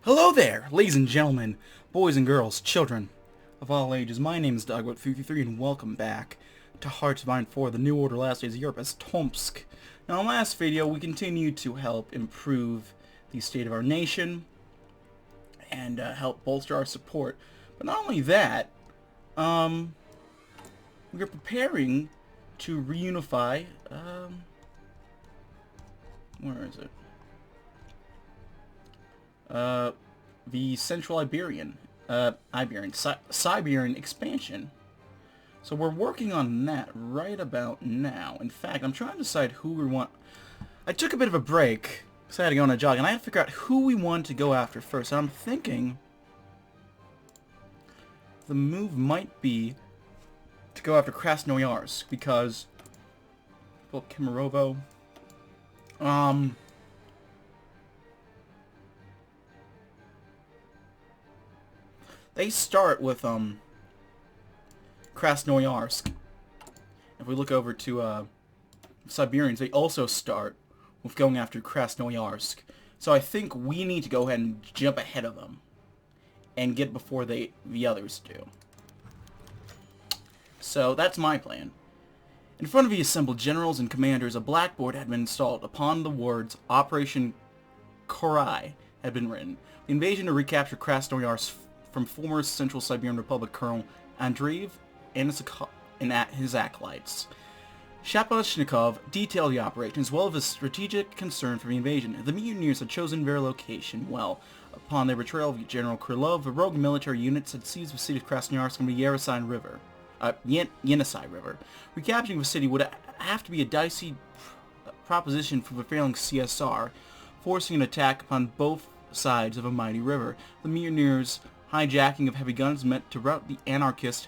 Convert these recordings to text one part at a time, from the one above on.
Hello there, ladies and gentlemen, boys and girls, children of all ages. My name is DB333 and welcome back to Hearts of Iron 4, the New Order Last Days of Europe as Tomsk. Now in the last video we continued to help improve the state of our nation and help bolster our support. But not only that, we're preparing to reunify, where is it? The Central Siberian expansion. So we're working on that right about now. In fact, I'm trying to decide who we want. I took a bit of a break, so I had to go on a jog, and I had to figure out who we want to go after first. And I'm thinking the move might be to go after Krasnoyarsk, because, well, Kemerovo, they start with, Krasnoyarsk. If we look over to, Siberians, they also start with going after Krasnoyarsk. So I think we need to go ahead and jump ahead of them and get before the others do. So that's my plan. In front of the assembled generals and commanders, a blackboard had been installed. Upon the words Operation Korai had been written. The invasion to recapture Krasnoyarsk from former Central Siberian Republic Colonel Andreev and his acolytes. Shapashnikov detailed the operation as well as his strategic concern for the invasion. The mutineers had chosen their location well. Upon their betrayal of General Krylov, the rogue military units had seized the city of Krasnoyarsk from the Yenisei River. Recapturing the city would have to be a dicey proposition for the failing CSR, forcing an attack upon both sides of a mighty river. The mutineers' hijacking of heavy guns meant to rout the anarchists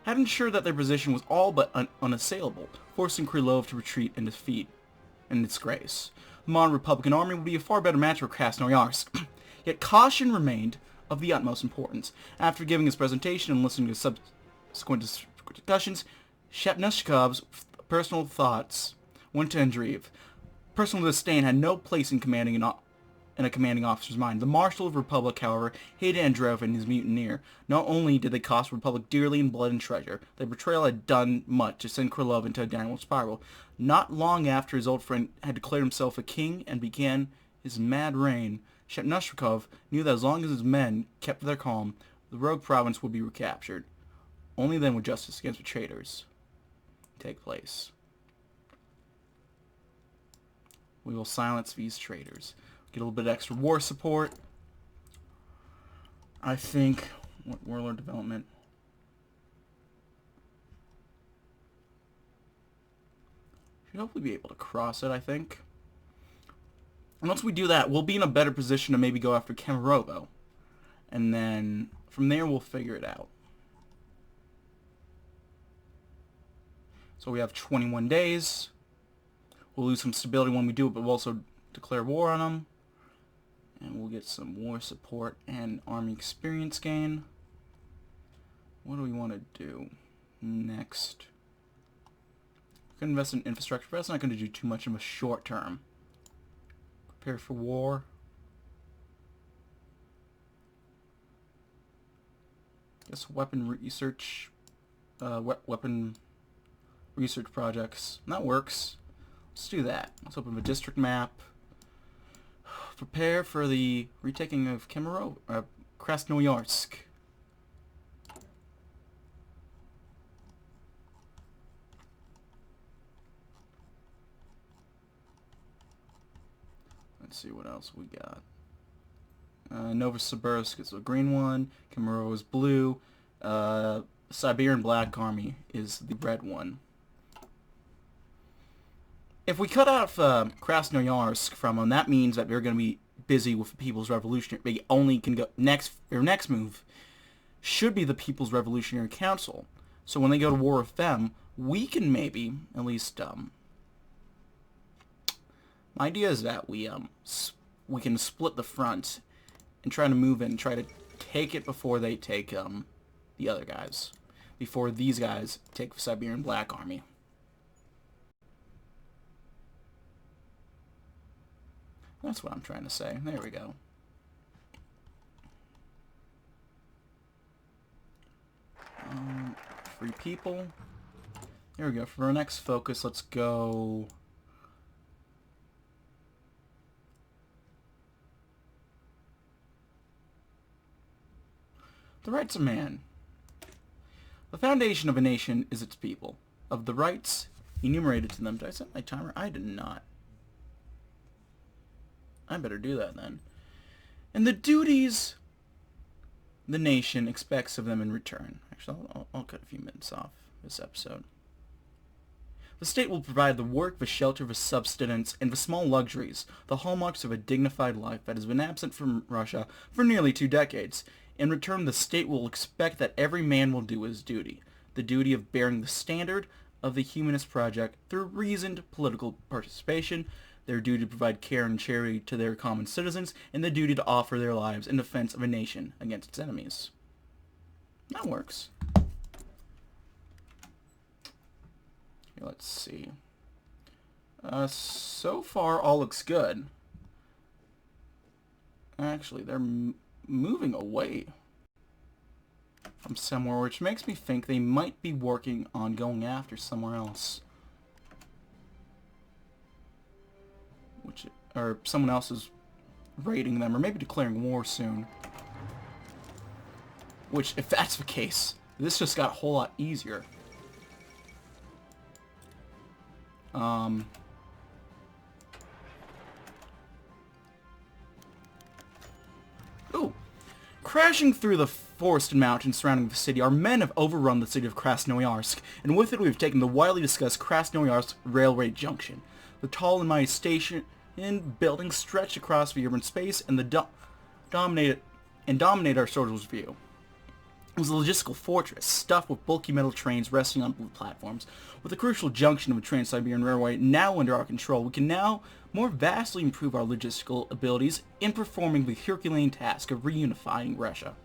had ensured that their position was all but unassailable, forcing Krylov to retreat and defeat in disgrace. The modern Republican army would be a far better match for Krasnoyarsk. Yet caution remained of the utmost importance. After giving his presentation and listening to subsequent discussions, Shapashnikov's personal thoughts went to Andreev. Personal disdain had no place in a commanding officer's mind. The Marshal of the Republic, however, hated Andreev and his mutineer. Not only did they cost the Republic dearly in blood and treasure, their betrayal had done much to send Krylov into a downward spiral. Not long after his old friend had declared himself a king and began his mad reign, Shapashnikov knew that as long as his men kept their calm, the rogue province would be recaptured. Only then would justice against the traitors take place. We will silence these traitors. Get a little bit of extra war support. I think, what warlord development? Should hopefully be able to cross it, I think. And once we do that, we'll be in a better position to maybe go after Kemerovo. And then, from there, we'll figure it out. So we have 21 days. We'll lose some stability when we do it, but we'll also declare war on them. And we'll get some war support and army experience gain. What do we want to do next? We're going to invest in infrastructure, but that's not going to do too much in the short term. Prepare for war. Guess weapon research, weapon research projects. That works. Let's do that. Let's open the district map. Prepare for the retaking of Krasnoyarsk. Let's see what else we got. Novosibirsk is a green one. Kemerovo is blue. Siberian Black Army is the red one. If we cut off Krasnoyarsk from them, that means that they're going to be busy with the People's Revolutionary. They only can go their next move should be the People's Revolutionary Council. So when they go to war with them, we can maybe at least. My idea is that we can split the front and try to move in, and try to take it before they take the other guys, before these guys take the Siberian Black Army. That's what I'm trying to say. There we go. free people. There we go. For our next focus, let's go... The rights of man. The foundation of a nation is its people. Of the rights enumerated to them... Did I set my timer? I did not. I better do that then. And the duties the nation expects of them in return. Actually, I'll cut a few minutes off this episode. The state will provide the work, the shelter, the subsistence, and the small luxuries, the hallmarks of a dignified life that has been absent from Russia for nearly 2 decades. In return, the state will expect that every man will do his duty, the duty of bearing the standard of the humanist project through reasoned political participation, their duty to provide care and charity to their common citizens, and the duty to offer their lives in defense of a nation against its enemies. That works. Okay, let's see. So far, all looks good. Actually, they're moving away from somewhere, which makes me think they might be working on going after somewhere else. Or someone else is raiding them, or maybe declaring war soon. Which, if that's the case, this just got a whole lot easier. Ooh. Crashing through the forested mountains surrounding the city, our men have overrun the city of Krasnoyarsk, and with it we have taken the widely discussed Krasnoyarsk Railway Junction. The tall and mighty station buildings stretched across the urban space and dominate our soldiers' view. It was a logistical fortress, stuffed with bulky metal trains resting on blue platforms. With the crucial junction of the Trans-Siberian Railway now under our control, we can now more vastly improve our logistical abilities in performing the Herculean task of reunifying Russia.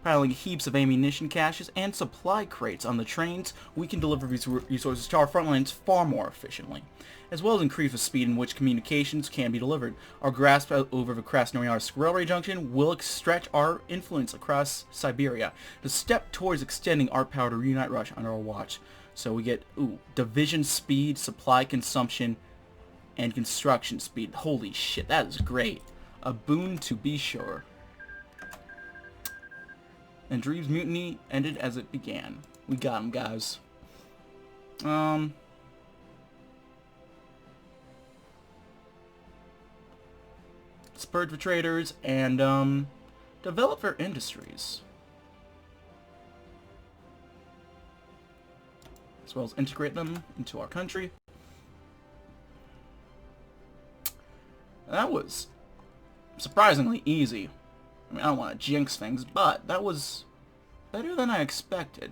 Piling heaps of ammunition caches and supply crates on the trains, we can deliver these resources to our front lines far more efficiently, as well as increase the speed in which communications can be delivered. Our grasp over the Krasnoyarsk railway junction will stretch our influence across Siberia to step towards extending our power to reunite Russia under our watch. So we get, division speed, supply consumption, and construction speed. Holy shit, that is great. A boon to be sure. And Dream's mutiny ended as it began. We got him, guys. Spurred for traders and develop their industries, as well as integrate them into our country. That was surprisingly easy. I mean, I don't want to jinx things, but that was better than I expected.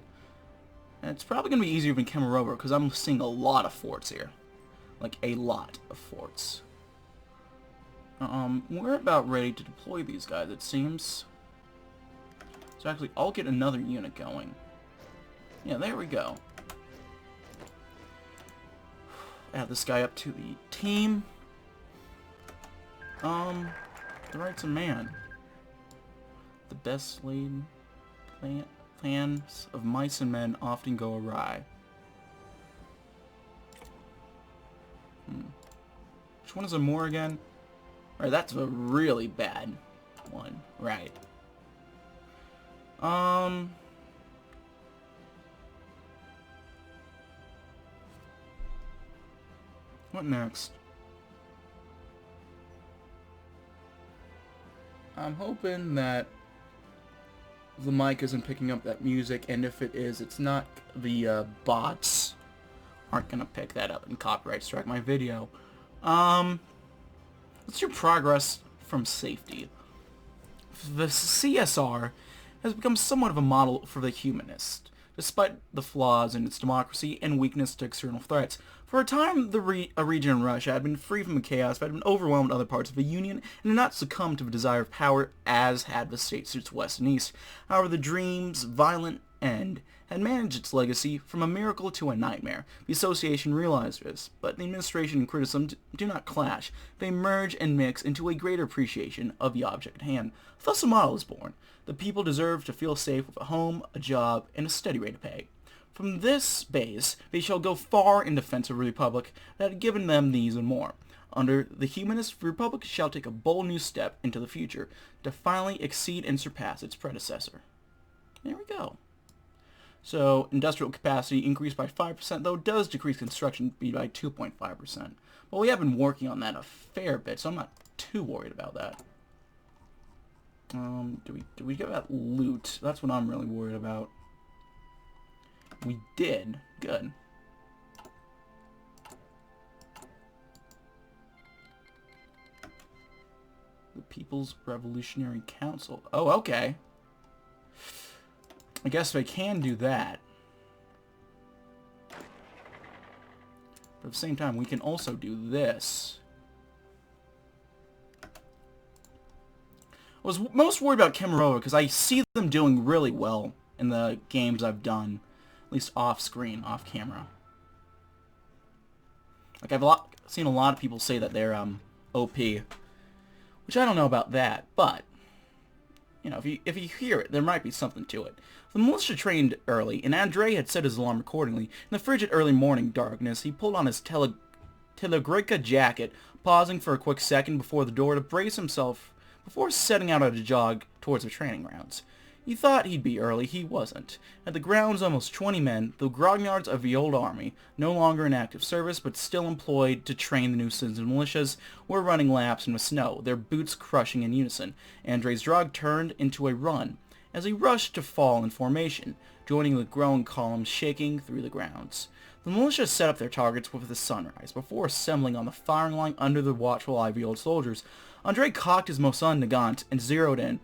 And it's probably going to be easier than Kemerovo, because I'm seeing a lot of forts here. Like, a lot of forts. We're about ready to deploy these guys, it seems. So actually, I'll get another unit going. Yeah, there we go. Add this guy up to the team. The rights of man. The best laid plans of mice and men often go awry. Which one is a more again? Alright, that's a really bad one. Right. What next? I'm hoping that the mic isn't picking up that music, and if it is, it's not the bots aren't gonna pick that up and copyright strike my video. What's your progress from safety? The CSR has become somewhat of a model for the humanist, despite the flaws in its democracy and weakness to external threats. For a time, a region in Russia had been free from the chaos that had been overwhelmed other parts of the Union and had not succumbed to the desire of power as had the states to its west and east. However, the dream's violent end had managed its legacy from a miracle to a nightmare. The association realized this, but the administration and criticism do not clash. They merge and mix into a greater appreciation of the object at hand. Thus a model is born. The people deserve to feel safe with a home, a job, and a steady rate of pay. From this base, they shall go far in defense of a republic that had given them these and more. Under the humanist, the republic shall take a bold new step into the future to finally exceed and surpass its predecessor. There we go. So, industrial capacity increased by 5%, though it does decrease construction speed by 2.5%. But we have been working on that a fair bit, so I'm not too worried about that. Did we get that loot? That's what I'm really worried about. We did. Good. The People's Revolutionary Council. Oh, okay. I guess I can do that. But at the same time, we can also do this. I was most worried about Kemerovo because I see them doing really well in the games I've done. At least off-screen, off-camera. Like, I've seen a lot of people say that they're, OP. Which I don't know about that, but, you know, if you hear it, there might be something to it. The militia trained early, and Andrei had set his alarm accordingly. In the frigid early morning darkness, he pulled on his Telegrika jacket, pausing for a quick second before the door to brace himself before setting out at a jog towards the training grounds. He thought he'd be early. He wasn't. At the grounds, almost 20 men, the grognards of the old army, no longer in active service but still employed to train the new citizen militias, were running laps in the snow, their boots crushing in unison. Andrei's jog turned into a run as he rushed to fall in formation, joining the growing column shaking through the grounds. The militia set up their targets with the sunrise, before assembling on the firing line under the watchful eye of the old soldiers. Andrei cocked his Mosin Nagant and zeroed in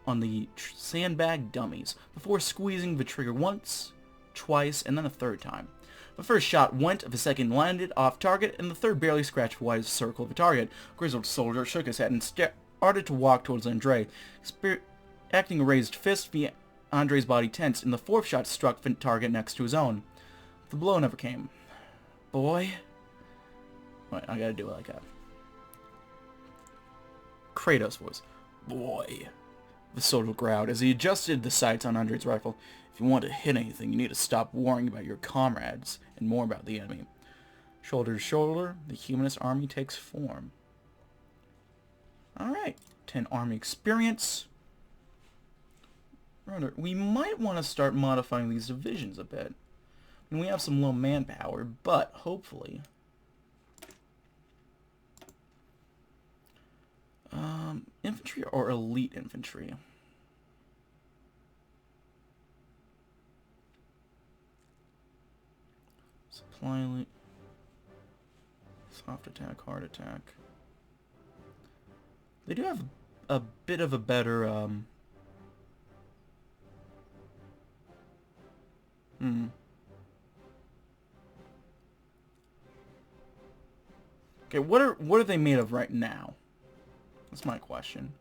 on the sandbag dummies, before squeezing the trigger once, twice, and then a third time. The first shot went, the second landed off target, and the third barely scratched the widest circle of the target. Grizzled soldier shook his head and started to walk towards Andrei, acting a raised fist via Andrei's body tensed, and the fourth shot struck the target next to his own. The blow never came. Boy? Wait, I gotta do it like that. Kratos' voice. Boy. The soldier growled as he adjusted the sights on Andrei's rifle. If you want to hit anything, you need to stop worrying about your comrades and more about the enemy. Shoulder to shoulder, the humanist army takes form. Alright. 10 army experience. We might want to start modifying these divisions a bit. I mean, we have some low manpower, but hopefully... infantry or elite infantry? Supply... soft attack, hard attack. They do have a bit of a better, Okay, what are they made of right now? That's my question.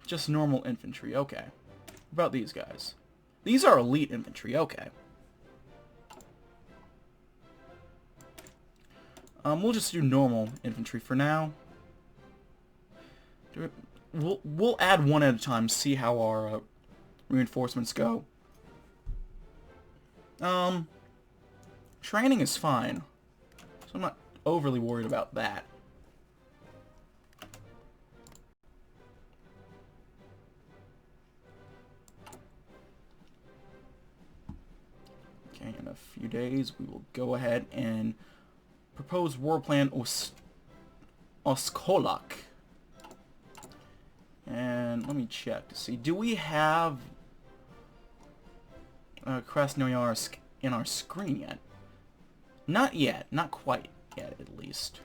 Just normal infantry, okay. What about these guys? These are elite infantry, okay. We'll just do normal infantry for now. We'll add one at a time, see how our reinforcements go. Training is fine, so I'm not overly worried about that. Okay, in a few days we will go ahead and propose war plan Oskolak. And let me check to see, do we have Krasnoyarsk in our screen yet? Not yet, not quite yet at least.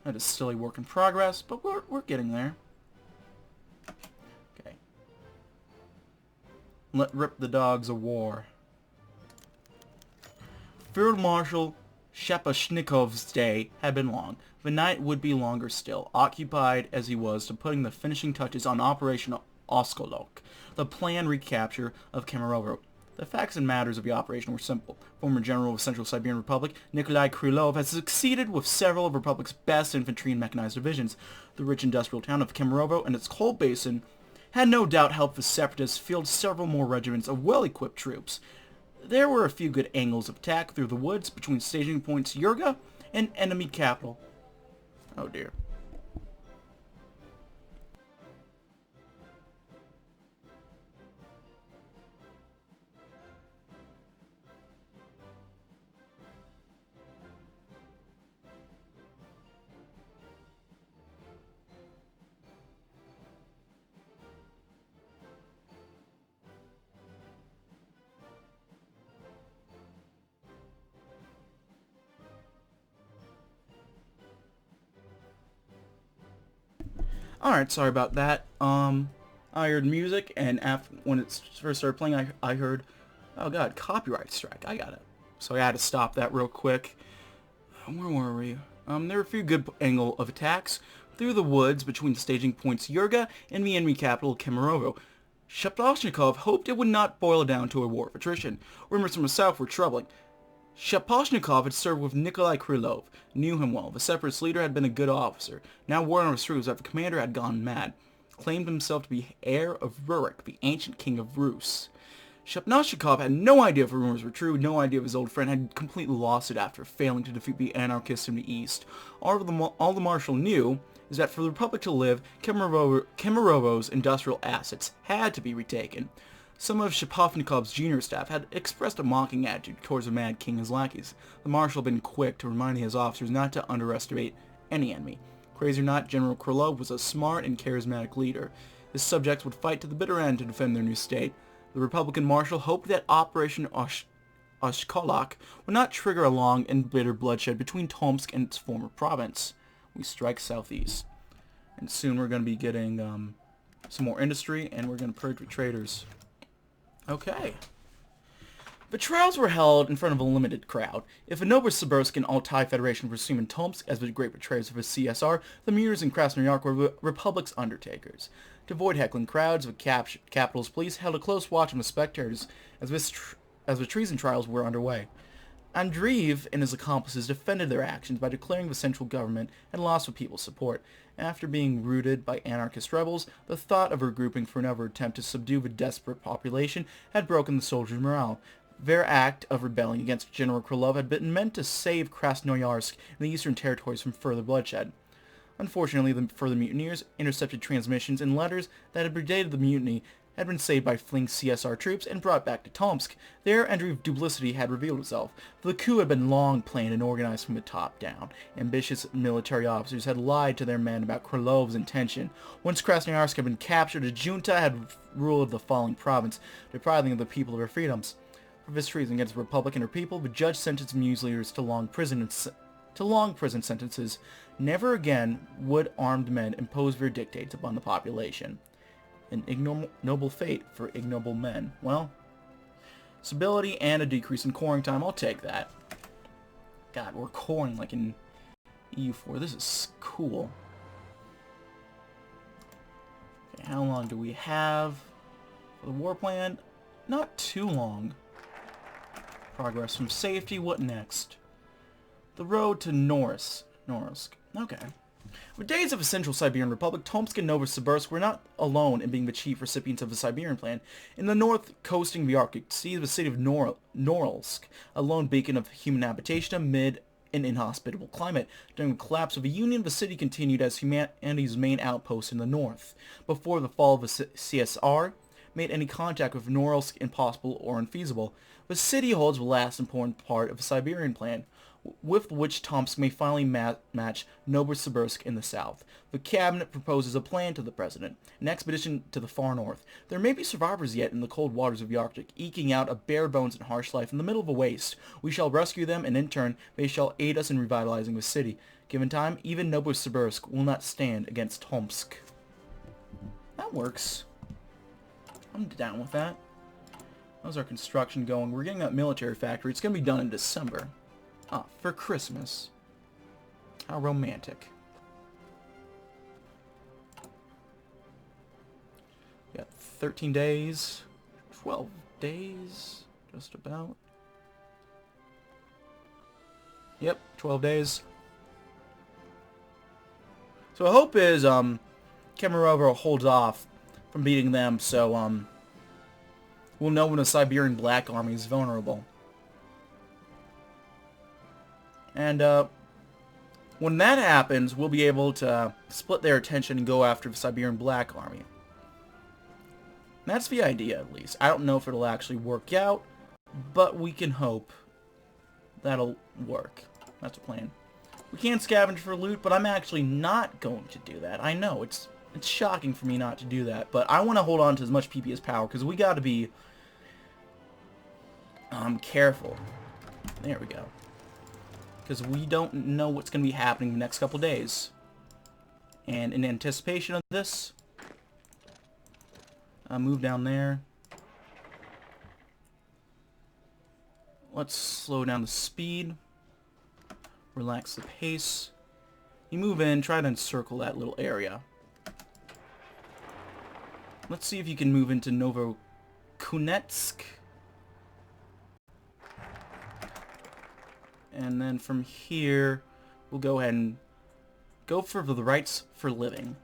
That is still a work in progress, but we're getting there. Okay. Let rip the dogs of war. Field Marshal Shapashnikov's day had been long. The night would be longer still, occupied as he was to putting the finishing touches on Operation Oskolok, the planned recapture of Kemerovo. The facts and matters of the operation were simple. Former general of Central Siberian Republic, Nikolai Krylov, had succeeded with several of the Republic's best infantry and mechanized divisions. The rich industrial town of Kemerovo and its coal basin had no doubt helped the separatists field several more regiments of well-equipped troops. There were a few good angles of attack through the woods between staging points Yurga and enemy capital. Oh dear. Alright, sorry about that. I heard music, and when it first started playing, I heard, oh god, copyright strike. I got it. So I had to stop that real quick. Where were we? There were a few good angle of attacks through the woods between staging points Yurga and the enemy capital Kemerovo. Shaposhnikov hoped it would not boil down to a war of attrition. Rumors from the south were troubling. Shaposhnikov had served with Nikolai Krylov, knew him well. The separatist leader had been a good officer. Now word on his troops that the commander had gone mad. Claimed himself to be heir of Rurik, the ancient king of Rus. Shaposhnikov had no idea if the rumors were true, no idea if his old friend had completely lost it after failing to defeat the anarchists in the east. All the marshal knew is that for the Republic to live, Kemerovo's industrial assets had to be retaken. Some of Shaposhnikov's junior staff had expressed a mocking attitude towards the Mad King and his lackeys. The marshal had been quick to remind his officers not to underestimate any enemy. Crazy or not, General Krylov was a smart and charismatic leader. His subjects would fight to the bitter end to defend their new state. The Republican marshal hoped that Operation Oshkolak would not trigger a long and bitter bloodshed between Tomsk and its former province. We strike southeast. And soon we're going to be getting some more industry, and we're going to purge with traitors. Okay. The trials were held in front of a limited crowd. If a Novosibirsk and Altai Federation were seen in Tomsk as the great betrayers of the CSR, the Mutineers in Krasnoyarsk were the Republic's undertakers. To avoid heckling crowds, the capital's police held a close watch on the spectators as the treason trials were underway. Andreev and his accomplices defended their actions by declaring the central government had lost the people's support. After being routed by anarchist rebels, the thought of regrouping for another attempt to subdue the desperate population had broken the soldiers' morale. Their act of rebelling against General Krylov had been meant to save Krasnoyarsk and the eastern territories from further bloodshed. Unfortunately, for the mutineers, intercepted transmissions and letters that had predated the mutiny had been saved by fleeing CSR troops and brought back to Tomsk. There, Andreev's duplicity had revealed itself. The coup had been long planned and organized from the top down. Ambitious military officers had lied to their men about Krylov's intention. Once Krasnoyarsk had been captured, a junta had ruled the falling province, depriving the people of their freedoms. For this treason against the Republic and her people, the judge sentenced Muse leaders to long prison sentences. Never again would armed men impose their dictates upon the population. An ignoble fate for ignoble men. Well, stability and a decrease in coring time, I'll take that. God, we're coring like in EU4. This is cool. Okay, how long do we have for the war plan? Not too long. Progress from safety, what next? The road to Norilsk. Okay. The days of the Central Siberian Republic, Tomsk and Novosibirsk were not alone in being the chief recipients of the Siberian Plan. In the north, coasting the Arctic Sea, the city of Norilsk, a lone beacon of human habitation amid an inhospitable climate. During the collapse of the Union, the city continued as humanity's main outpost in the north. Before the fall of the CSR made any contact with Norilsk impossible or unfeasible, the city holds the last important part of the Siberian Plan, with which Tomsk may finally match Novosibirsk in the south. The cabinet proposes a plan to the president, an expedition to the far north. There may be survivors yet in the cold waters of the Arctic, eking out a bare bones and harsh life in the middle of a waste. We shall rescue them, and in turn, they shall aid us in revitalizing the city. Given time, even Novosibirsk will not stand against Tomsk. That works. I'm down with that. How's our construction going? We're getting that military factory. It's going to be done in December. Ah, for Christmas. How romantic. We got 13 days. 12 days. Just about. Yep, 12 days. So the hope is Kemerovo holds off from beating them, so we'll know when the Siberian Black Army is vulnerable. And when that happens, we'll be able to split their attention and go after the Siberian Black Army. That's the idea, at least. I don't know if it'll actually work out, but we can hope that'll work. That's the plan. We can scavenge for loot, but I'm actually not going to do that. I know, it's shocking for me not to do that, but I want to hold on to as much PP as power, because we got to be careful. There we go. Because we don't know what's going to be happening the next couple days. And in anticipation of this, move down there. Let's slow down the speed. Relax the pace. You move in, try to encircle that little area. Let's see if you can move into Novokunetsk. And then from here, we'll go ahead and go for the rights for living.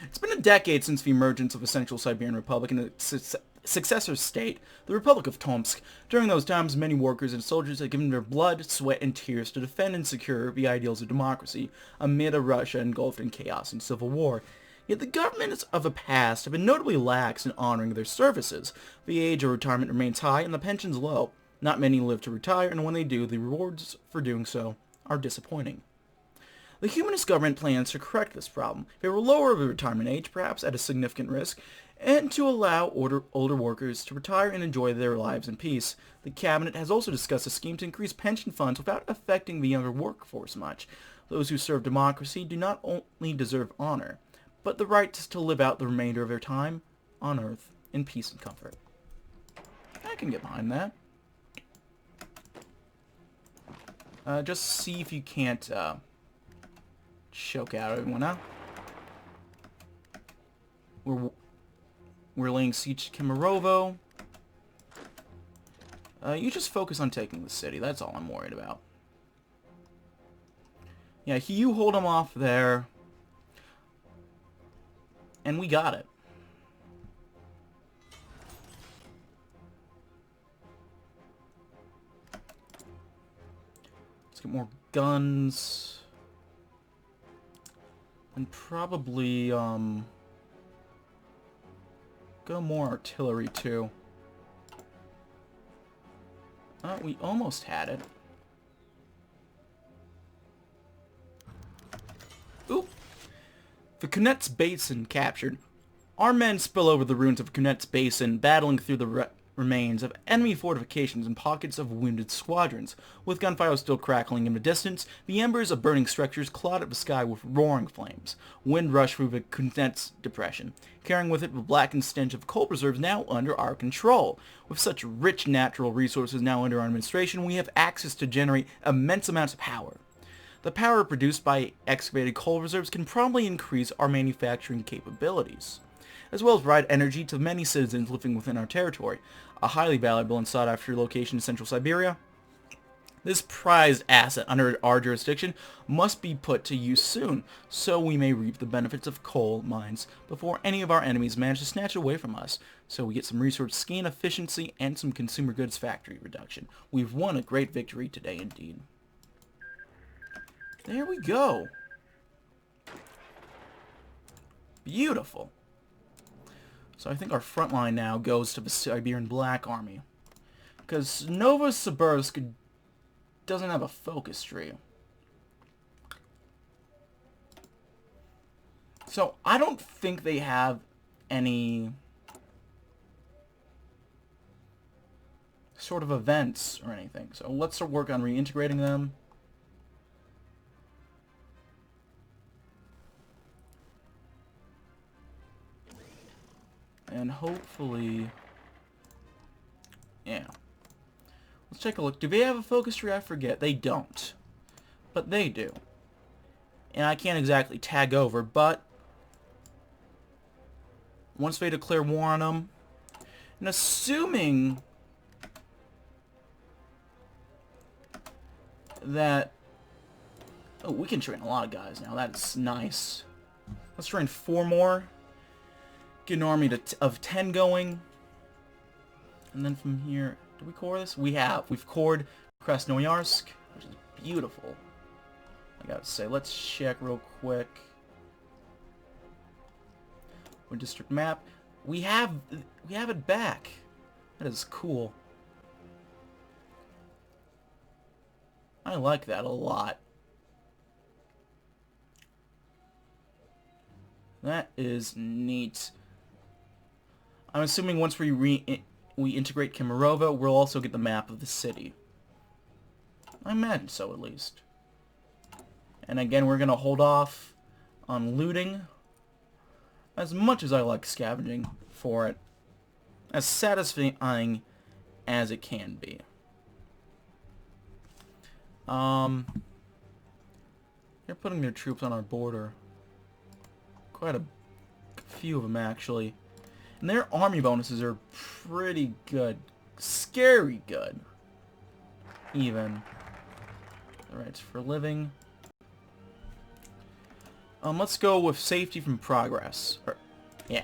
It's been a decade since the emergence of a Central Siberian Republic and its successor state, the Republic of Tomsk. During those times, many workers and soldiers had given their blood, sweat, and tears to defend and secure the ideals of democracy amid a Russia engulfed in chaos and civil war. Yet the governments of the past have been notably lax in honoring their services. The age of retirement remains high and the pensions low. Not many live to retire, and when they do, the rewards for doing so are disappointing. The humanist government plans to correct this problem. They will lower the retirement age, perhaps at a significant risk, and to allow older workers to retire and enjoy their lives in peace. The cabinet has also discussed a scheme to increase pension funds without affecting the younger workforce much. Those who serve democracy do not only deserve honor, but the right to live out the remainder of their time on Earth in peace and comfort. I can get behind that. Just see if you can't choke out everyone out. We're laying siege to Kemerovo. You just focus on taking the city. That's all I'm worried about. Yeah, you hold them off there. And we got it. Let's get more guns. And probably, go more artillery, too. We almost had it. Oop! The Kunets Basin captured. Our men spill over the ruins of Kunets Basin, battling through the remains of enemy fortifications and pockets of wounded squadrons. With gunfire still crackling in the distance, the embers of burning structures clawed at the sky with roaring flames. Wind rushed through the Kunets Depression, carrying with it the blackened stench of coal reserves now under our control. With such rich natural resources now under our administration, we have access to generate immense amounts of power. The power produced by excavated coal reserves can probably increase our manufacturing capabilities, as well as provide energy to many citizens living within our territory, a highly valuable and sought-after location in Central Siberia. This prized asset under our jurisdiction must be put to use soon, so we may reap the benefits of coal mines before any of our enemies manage to snatch it away from us, so we get some resource gain efficiency and some consumer goods factory reduction. We've won a great victory today indeed. There we go. Beautiful. So I think our front line now goes to the Siberian Black Army, because Novosibirsk doesn't have a focus tree. So I don't think they have any sort of events or anything. So let's work on reintegrating them. And hopefully, yeah. Let's take a look. Do they have a focus tree? I forget. They don't. But they do. And I can't exactly tag over, but once they declare war on them, and assuming that, oh, we can train a lot of guys now. That's nice. Let's train 4 more. get an army of 10 going. And then from here, did we core this? We have. We've cored Krasnoyarsk, which is beautiful. I gotta say, let's check real quick. Our district map. We have it back. That is cool. I like that a lot. That is neat. I'm assuming once we integrate Kemerova, we'll also get the map of the city. I imagine so, at least. And again, we're gonna hold off on looting. As much as I like scavenging for it, as satisfying as it can be. They're putting their troops on our border. Quite a few of them, actually. And their army bonuses are pretty good. Scary good. Even. Alright, for living. Let's go with safety from progress. Yeah.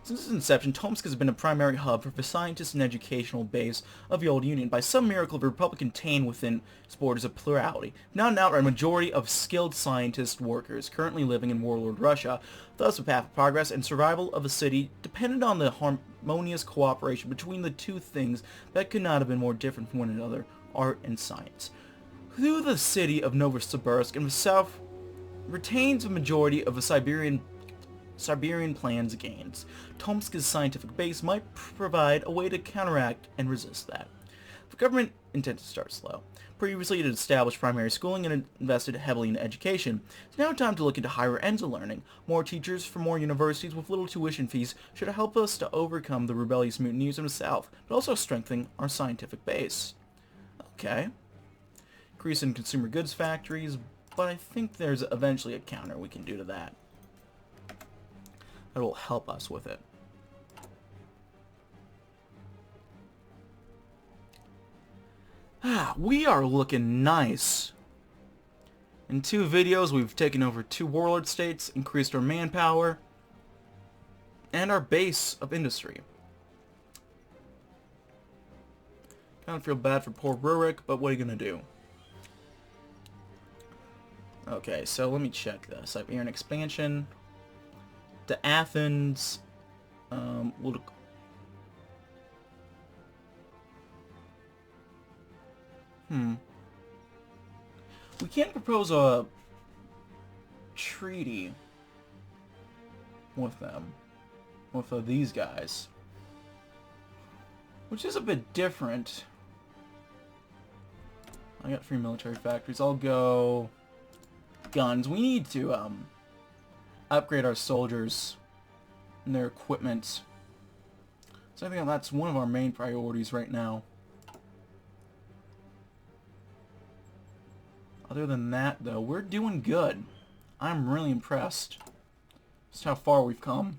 Since its inception, Tomsk has been a primary hub for the scientists and educational base of the old Union. By some miracle, the Republic contained within its borders a plurality, not an outright majority of skilled scientist workers currently living in warlord Russia. Thus, the path of progress and survival of a city depended on the harmonious cooperation between the two things that could not have been more different from one another, art and science. Through the city of Novosibirsk in the south retains a majority of the Siberian plan's gains. Tomsk's scientific base might provide a way to counteract and resist that. The government intended to start slow. Previously it had established primary schooling and invested heavily in education. It's now time to look into higher ends of learning. More teachers from more universities with little tuition fees should help us to overcome the rebellious mutineers in the south, but also strengthen our scientific base. Okay. Increase in consumer goods factories, but I think there's eventually a counter we can do to that. That will help us with it. We are looking nice. In 2 videos, we've taken over 2 warlord states, increased our manpower, and our base of industry. Kind of feel bad for poor Rurik, but what are you gonna do? Okay, so let me check this. Siberian expansion. To Athens. We'll... We can't propose a treaty with them. With these guys. Which is a bit different. I got 3 military factories. I'll go... guns. We need to, upgrade our soldiers and their equipment. So I think that's one of our main priorities right now. Other than that, though, we're doing good. I'm really impressed. Just how far we've come.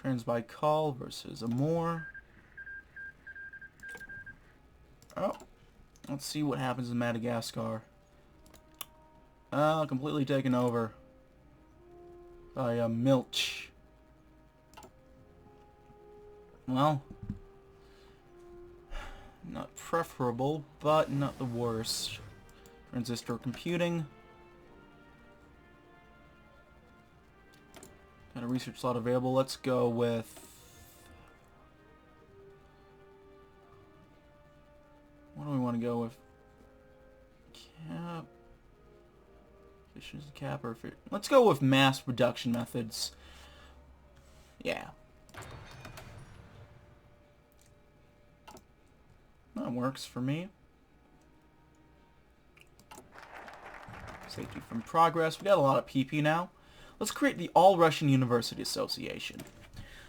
Transbaikal versus Amur. Oh. Let's see what happens in Madagascar. Completely taken over by Milch. Well, not preferable, but not the worst. Transistor computing. Got a research slot available. Let's go with... what do we want to go with? Cap... efficiency cap or... let's go with mass production methods. Yeah. That works for me. Safety from progress. We got a lot of PP now. Let's create the All-Russian University Association.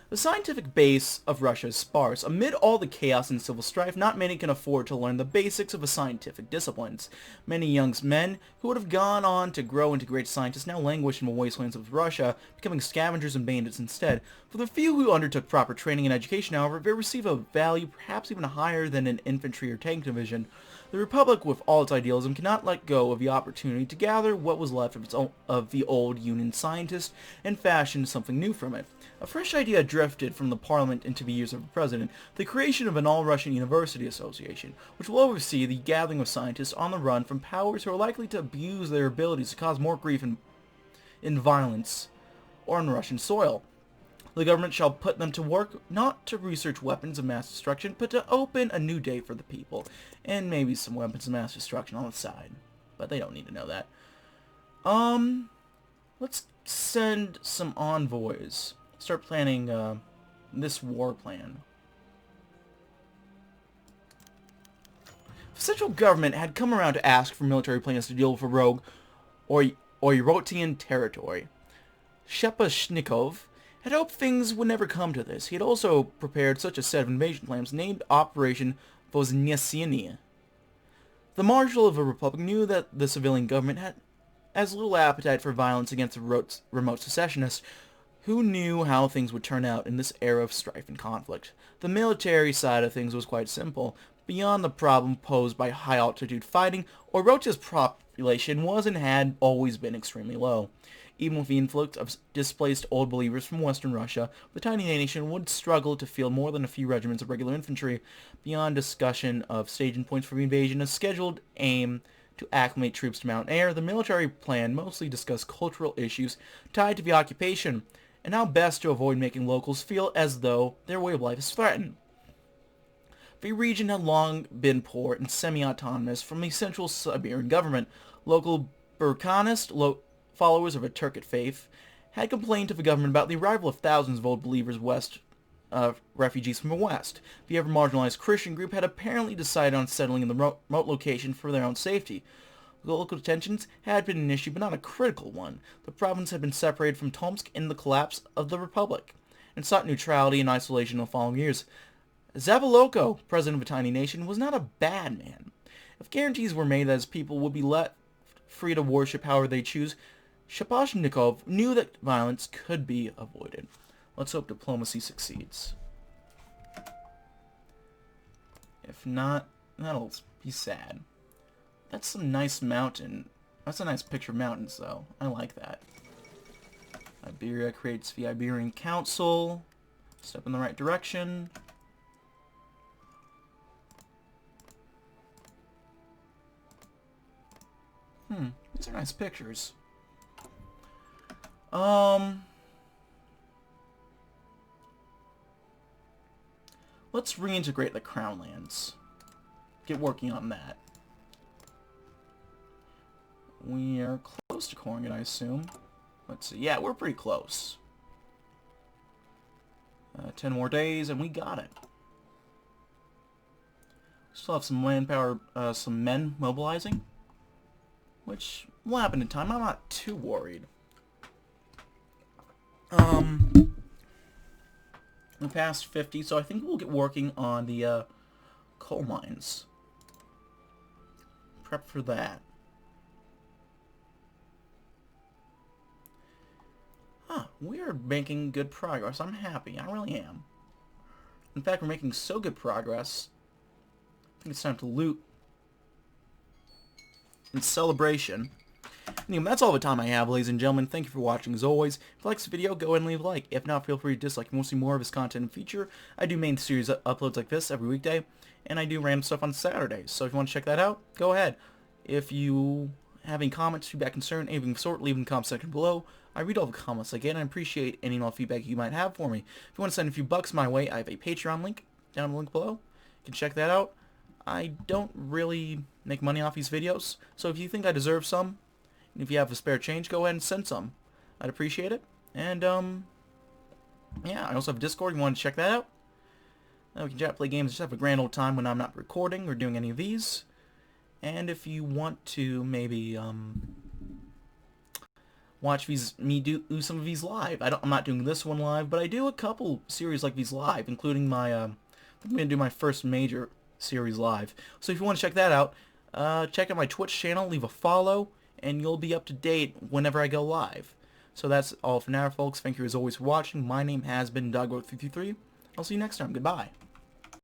The scientific base of Russia is sparse. Amid all the chaos and civil strife, not many can afford to learn the basics of the scientific disciplines. Many young men who would have gone on to grow into great scientists now languish in the wastelands of Russia, becoming scavengers and bandits instead. For the few who undertook proper training and education, however, they receive a value perhaps even higher than an infantry or tank division. The Republic, with all its idealism, cannot let go of the opportunity to gather what was left of the old Union scientists and fashion something new from it. A fresh idea drifted from the Parliament into the ears of the President, the creation of an all-Russian university association, which will oversee the gathering of scientists on the run from powers who are likely to abuse their abilities to cause more grief and violence on Russian soil. The government shall put them to work not to research weapons of mass destruction, but to open a new day for the people, and maybe some weapons of mass destruction on the side. But they don't need to know that. Let's send some envoys. Start planning this war plan. The central government had come around to ask for military plans to deal with a rogue or European territory. Shepashnikov had hoped things would never come to this. He had also prepared such a set of invasion plans named Operation Voznesenie. The Marshal of the Republic knew that the civilian government had as little appetite for violence against the remote secessionists, who knew how things would turn out in this era of strife and conflict. The military side of things was quite simple. Beyond the problem posed by high-altitude fighting, Orocha's population was and had always been extremely low. Even with the influx of displaced old believers from Western Russia, the tiny nation would struggle to field more than a few regiments of regular infantry. Beyond discussion of staging points for the invasion, a scheduled aim to acclimate troops to mountain air, the military plan mostly discussed cultural issues tied to the occupation, and how best to avoid making locals feel as though their way of life is threatened. The region had long been poor and semi-autonomous from the central Siberian government. Local Burkhanist followers of a Turkic faith had complained to the government about the arrival of thousands of old believers refugees from the West. The ever-marginalized Christian group had apparently decided on settling in the remote location for their own safety. Local tensions had been an issue, but not a critical one. The province had been separated from Tomsk in the collapse of the Republic, and sought neutrality and isolation in the following years. Zavaloko, president of a tiny nation, was not a bad man. If guarantees were made that his people would be let free to worship however they choose, Shapashnikov knew that violence could be avoided. Let's hope diplomacy succeeds. If not, that'll be sad. That's some nice mountain. That's a nice picture of mountains, though. I like that. Iberia creates the Iberian Council. Step in the right direction. These are nice pictures. Let's reintegrate the Crown lands. Get working on that. We are close to coring it, I assume. Let's see. Yeah, we're pretty close. 10 more days, and we got it. Still have some manpower, some men mobilizing, which will happen in time. I'm not too worried. We're past 50, so I think we'll get working on the coal mines. Prep for that. We're making good progress. I'm happy. I really am. In fact, we're making so good progress, I think it's time to loot in celebration. Anyway, that's all the time I have, ladies and gentlemen. Thank you for watching, as always. If you like this video, go ahead and leave a like. If not, feel free to dislike. If you want to see more of this content in the future, I do main series uploads like this every weekday, and I do random stuff on Saturdays. So if you want to check that out, go ahead. If you have any comments, feedback, concern, anything of the sort, leave in the comment section below. I read all the comments again. I appreciate any and all feedback you might have for me. If you want to send a few bucks my way, I have a Patreon link down in the link below. You can check that out. I don't really make money off these videos, so if you think I deserve some, and if you have a spare change, go ahead and send some. I'd appreciate it. And, yeah, I also have Discord. You want to check that out? We can chat, play games, just have a grand old time when I'm not recording or doing any of these. And if you want to maybe, watch me do some of these live. I'm not doing this one live, but I do a couple series like these live, including my, I'm going to do my first major series live. So if you want to check that out, check out my Twitch channel, leave a follow, and you'll be up to date whenever I go live. So that's all for now, folks. Thank you as always for watching. My name has been DB333. I'll see you next time. Goodbye.